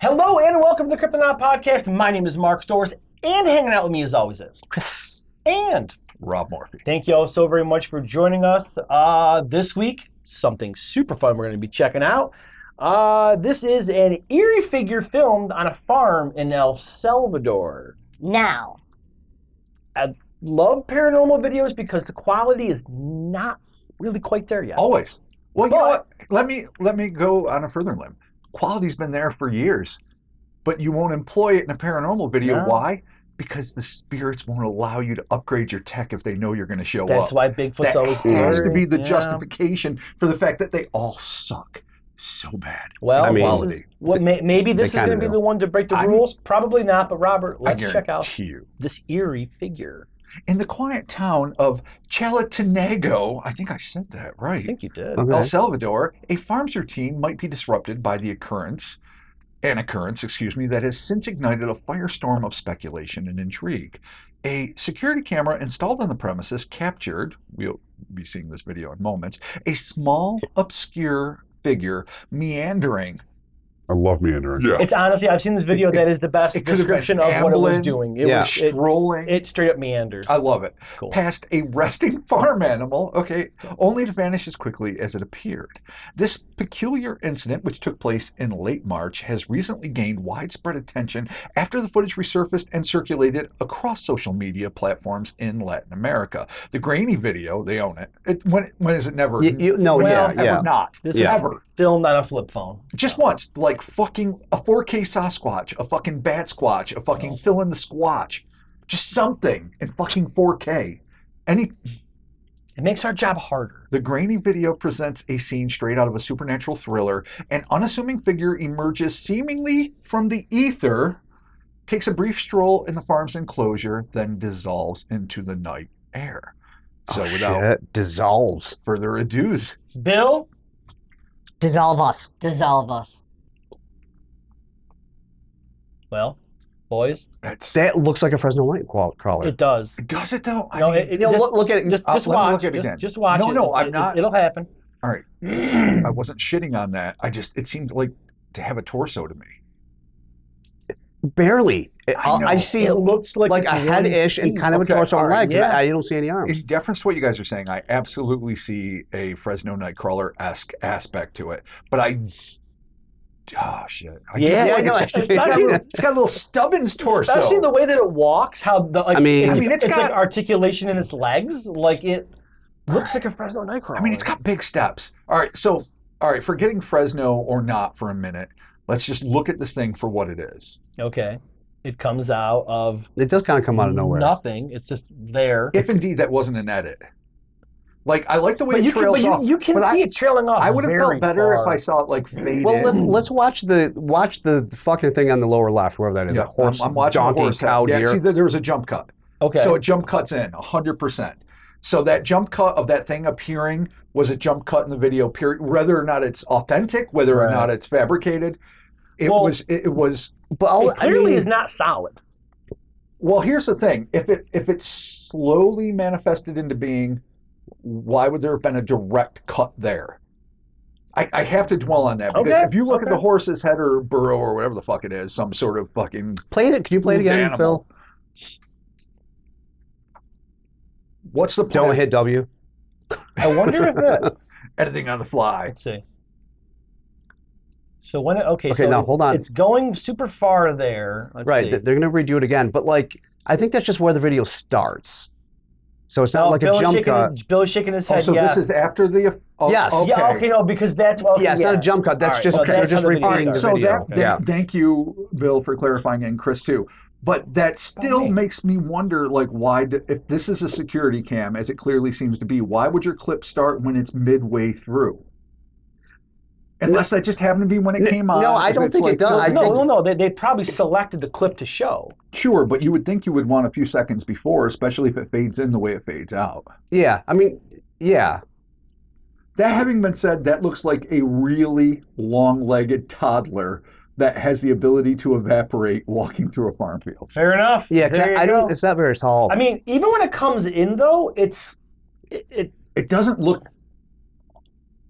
Hello and welcome to the Cryptonaut podcast. My name is Mark Stores, and hanging out with me as always is Chris. And Rob Morphy. Thank you all so very much for joining us. This week, something super fun we're going to be checking out. This is an eerie figure filmed on a farm in El Salvador. Now. I love paranormal videos because the quality is not really quite there yet. Always. Well, you know what? Let me go on a further limb. Quality's been there for years, but you won't employ it in a paranormal video. No. Why? Because the spirits won't allow you to upgrade your tech if they know you're going to show up. That's why Bigfoot's that always has to be the Yeah. justification for the fact that they all suck so bad. Well, I mean, this is what maybe this is kinda going to be do. the one to break the rules. Probably not, but Robert, let's check out guarantee you. this eerie figure. In the quiet town of Chalatenango, I think I said that I right. think you did. Okay. El Salvador, a farm's routine might be disrupted by an occurrence, that has since ignited a firestorm of speculation and intrigue. A security camera installed on the premises captured, we'll be seeing this video in moments, a small, obscure figure meandering. I love meandering. Yeah. It's honestly, I've seen this video. That is the best it could have been description of what it was ambling, doing. It yeah. was Strolling. it straight up meanders. I love it. Cool. Past a resting farm animal, only to vanish as quickly as it appeared. This peculiar incident, which took place in late March, has recently gained widespread attention after the footage resurfaced and circulated across social media platforms in Latin America. The grainy video, they own it. When is it never? Ever not. This Yeah. is Ever. filmed on a flip phone. Just once, like fucking a 4K Sasquatch, a fucking Bat Squatch, a fucking fill in the Squatch. Just something in fucking 4K. It makes our job harder. The grainy video presents a scene straight out of a supernatural thriller. An unassuming figure emerges seemingly from the ether, takes a brief stroll in the farm's enclosure, then dissolves into the night air. So without dissolves. further ado's, Bill, Dissolve us. Dissolve us. well, boys, That looks like a Fresno light crawler. it does. does it though? No, it You know, just, look at it. just let me watch. look at it again. Just watch it. No, I'm not. It'll happen. All right. I wasn't shitting on that. It seemed like to have a torso to me. Barely. I know. I see It looks like like it's a one head-ish and kind of a Okay, torso and all right, legs. yeah. And I don't see any arms. In deference to what you guys are saying, I absolutely see a Fresno Nightcrawler-esque aspect to it. But oh shit! I do Yeah, feel like no, it's got a little Stubbins torso. Especially the way that it walks. How the like. I mean, it's it's got- like articulation in its legs. Like it looks like a Fresno Nightcrawler. I mean, it's got big steps. All right, forgetting Fresno or not for a minute, let's just look at this thing for what it is. Okay. It comes out of It does kind of come out of nowhere. nothing. It's just there. If indeed that wasn't an edit. Like, I like the way But it you can, trails but off. you can but see it trailing off. I would have very felt better far. if I saw it like fade Well, in. let's watch the fucking thing on the lower left, wherever that is. Yeah, a horse, I'm watching donkey, the horse cow, head. Yeah, deer. see, there was a jump cut. Okay. So it jump cuts in 100%. So that jump cut of that thing appearing was a jump cut in the video, period. Whether or not it's authentic, whether or Right. not it's fabricated, it Well, was. But it clearly is not solid. Well, here's the thing: if it's slowly manifested into being, why would there have been a direct cut there? I have to dwell on that because Okay, if you look at okay. the horse's head or burrow or whatever the fuck it is, some sort of fucking play it. Can you play it again, animal. Bill? What's the Don't plan? hit W. I wonder if it. Editing on the fly. Let's see. So when Okay, so now it's, hold on. It's going super far there. Let's Right, see. they're going to redo it again. But like, I think that's just where the video starts. So it's not like Bill's a jump shaking, cut. Bill's shaking his head. So yes. this is after the. Oh, Yes. Okay. Yeah. Okay. No, because that's okay, Yeah, it's not a jump cut. That's All right, just so they're that's just how the video repeating the starts. So video. that, yeah. thank you, Bill, for clarifying, and Chris too. But that still Okay. makes me wonder, like, if this is a security cam, as it clearly seems to be, why would your clip start when it's midway through? Unless that just happened to be when it came on. no, I if don't it's think it does. I No, think- no, no. They probably selected the clip to show. Sure, but you would think you would want a few seconds before, especially if it fades in the way it fades out. Yeah, I mean, yeah. That having been said, that looks like a really long-legged toddler that has the ability to evaporate walking through a farm field. Fair enough. Yeah, There you I don't. go. It's not very tall. I mean, even when it comes in though, it It doesn't look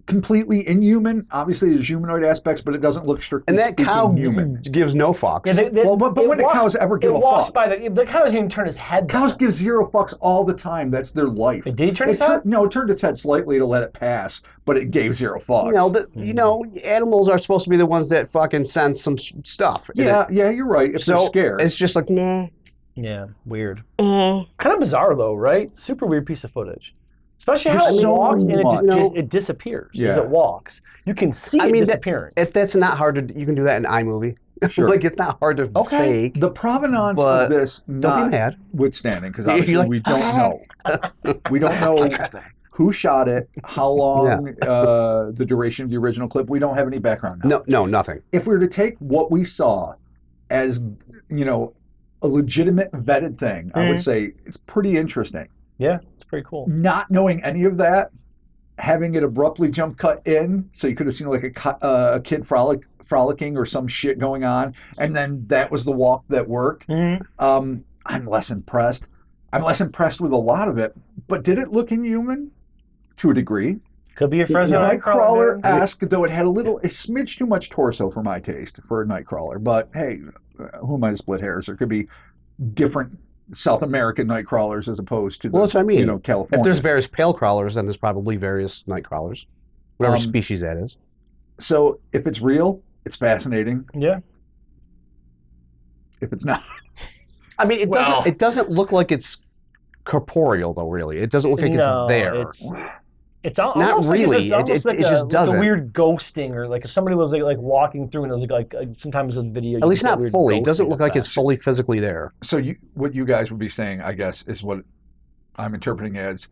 completely inhuman. Obviously, there's humanoid aspects, but it doesn't look strictly And that speaking cow human. gives no fucks. But when do cows ever give a walks fuck? by the cow doesn't even turn his head. Cows give zero fucks all the time. That's their life. Did he turn his head? No, it turned its head slightly to let it pass, but it gave zero fucks. Animals are supposed to be the ones that fucking sense some stuff. Yeah, you're right. If they're scared. It's just like, nah. Yeah, weird. Kind of bizarre though, right? Super weird piece of footage. Especially how it walks and it disappears as it walks. You can see it disappearing. That's not hard to. You can do that in iMovie. Sure. Like it's not hard to fake. The provenance of this notwithstanding, because obviously we don't know. We don't know who shot it, how long, the duration of the original clip. We don't have any background knowledge. No, nothing. If we were to take what we saw as, a legitimate vetted thing, I would say it's pretty interesting. Yeah, it's pretty cool. Not knowing any of that, having it abruptly jump cut in, so you could have seen like a kid frolicking or some shit going on, and then that was the walk that worked. I'm less impressed. I'm less impressed with a lot of it, but did it look inhuman? To a degree. Could be a Fresno Nightcrawler-esque, though it had a smidge too much torso for my taste for a Nightcrawler, but hey, who am I to split hairs? There could be different South American night crawlers as opposed to that's what I mean. California. If there's various pale crawlers, then there's probably various night crawlers, whatever species that is. So if it's real, it's fascinating. Yeah. If it's not, I mean, it doesn't look like it's corporeal though. Really, it doesn't look like it's there. It's not really. Like it just doesn't. The weird ghosting, or like if somebody was like walking through and it was like sometimes a video. At least not fully. It doesn't look like it's fully physically there. So what you guys would be saying, I guess, is what I'm interpreting as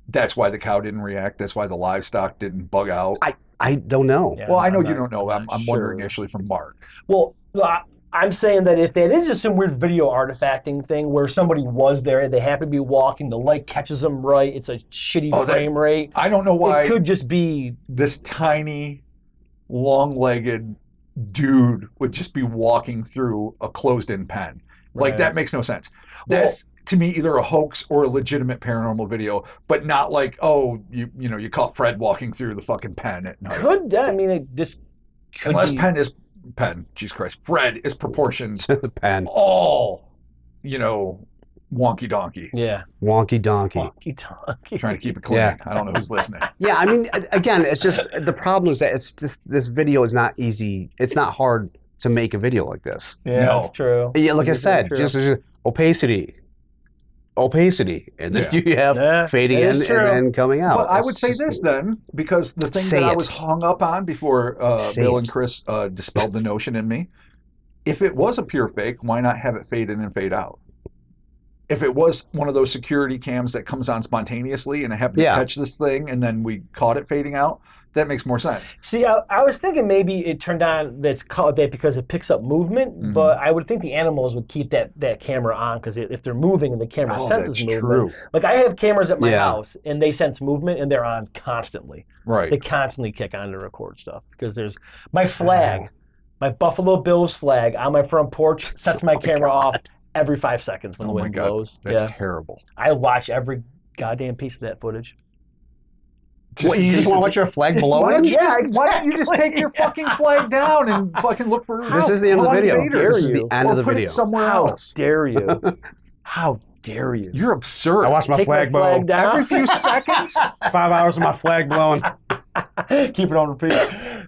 that's why the cow didn't react. That's why the livestock didn't bug out. I don't know. Yeah, well, I know you don't know. I'm wondering actually from Mark. Well, I'm saying that if that is just some weird video artifacting thing where somebody was there, they happen to be walking, the light catches them right, it's a shitty frame rate. I don't know why. It could just be this tiny, long-legged dude would just be walking through a closed-in pen. Like, that makes no sense. That's, to me, either a hoax or a legitimate paranormal video, but not like, you caught Fred walking through the fucking pen at night. Unless Pen, Jesus Christ. Fred is proportioned. The pen. All, wonky donkey. Yeah. Wonky donkey. Wonky donkey. Trying to keep it clean. Yeah. I don't know who's listening. Yeah, I mean, again, it's just, the problem is that it's just, this video is not easy. It's not hard to make a video like this. Yeah, that's true. Yeah, like I said, just opacity. And then you have fading in and then coming out. But I would say this then, because the thing that I was hung up on before Bill and Chris dispelled the notion in me, if it was a pure fake, why not have it fade in and fade out? If it was one of those security cams that comes on spontaneously and I happened to catch this thing and then we caught it fading out, that makes more sense. See, I was thinking maybe it turned on that's called that because it picks up movement, but I would think the animals would keep that camera on because if they're moving and the camera senses movement. True. Like I have cameras at my house and they sense movement and they're on constantly. Right. They constantly kick on to record stuff because there's my flag, my Buffalo Bills flag on my front porch sets my camera off every 5 seconds when the wind blows. That's terrible. I watch every goddamn piece of that footage. You just want to watch your flag below it? Why don't you just take your fucking flag down and fucking look for This is the end of the video. This is the end of the video. Or put it somewhere else. How dare you? How dare you? You're absurd. I watch my flag blow every few seconds. 5 hours of my flag blowing. Keep it on repeat.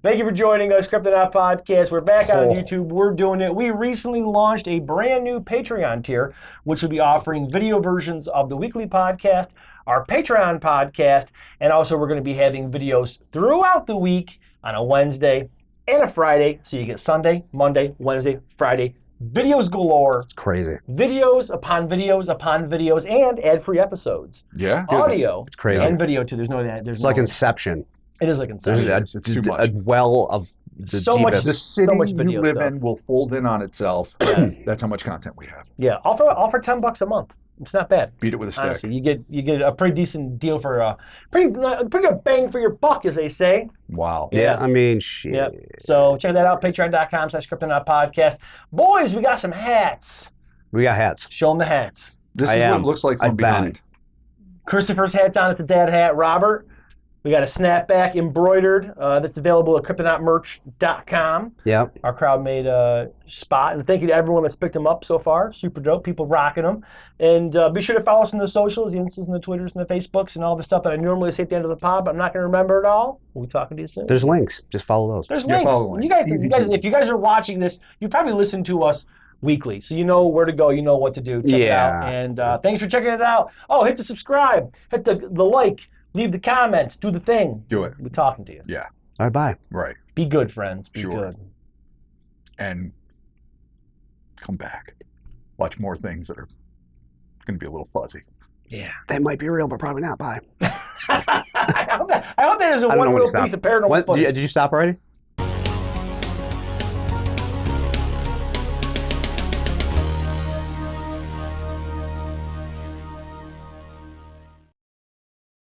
Thank you for joining us, Cryptonaut Podcast. We're back on YouTube. We're doing it. We recently launched a brand new Patreon tier, which will be offering video versions of the weekly podcast, our Patreon podcast, and also we're going to be having videos throughout the week on a Wednesday and a Friday. So you get Sunday, Monday, Wednesday, Friday, videos galore. It's crazy. Videos upon videos upon videos and ad-free episodes. Yeah. Audio. It's crazy. And video too. It's like Inception. It is like Inception. It's too much. A well of the so much. The city you live stuff. in will fold in on itself. That's how much content we have. Yeah, I'll for $10 a month. It's not bad. Beat it with a stick. Honestly, you get a pretty decent deal for a pretty good bang for your buck, as they say. Wow. Yeah, I mean, shit. Yeah. So check that out, patreon.com/Cryptonaut Podcast. Boys, we got some hats. We got hats. Show them the hats. This is what it looks like from behind. Christopher's hat's on. It's a dad hat. Robert, We got a snapback embroidered that's available at cryptonautmerch.com. Yep. Our crowd made a spot. And thank you to everyone that's picked them up so far. Super dope. People rocking them. And be sure to follow us on the socials, the Instas and the Twitters and the Facebooks and all the stuff that I normally say at the end of the pod, but I'm not going to remember it all. We'll be talking to you soon. There's links. Just follow those. There's Yeah, links. follow the You links. guys, if you guys are watching this, you probably listen to us weekly, so you know where to go, you know what to do. Check it out. And thanks for checking it out. Oh, hit the subscribe, hit the like, leave the comment, do the thing. Do it. We're talking to you. Yeah. All right, bye. Right. Be good, friends. Be Sure. good. And come back. Watch more things that are going to be a little fuzzy. Yeah. They might be real, but probably not. Bye. I hope that is a I don't know when one real to stop. piece of paranormal What, footage. did you stop already?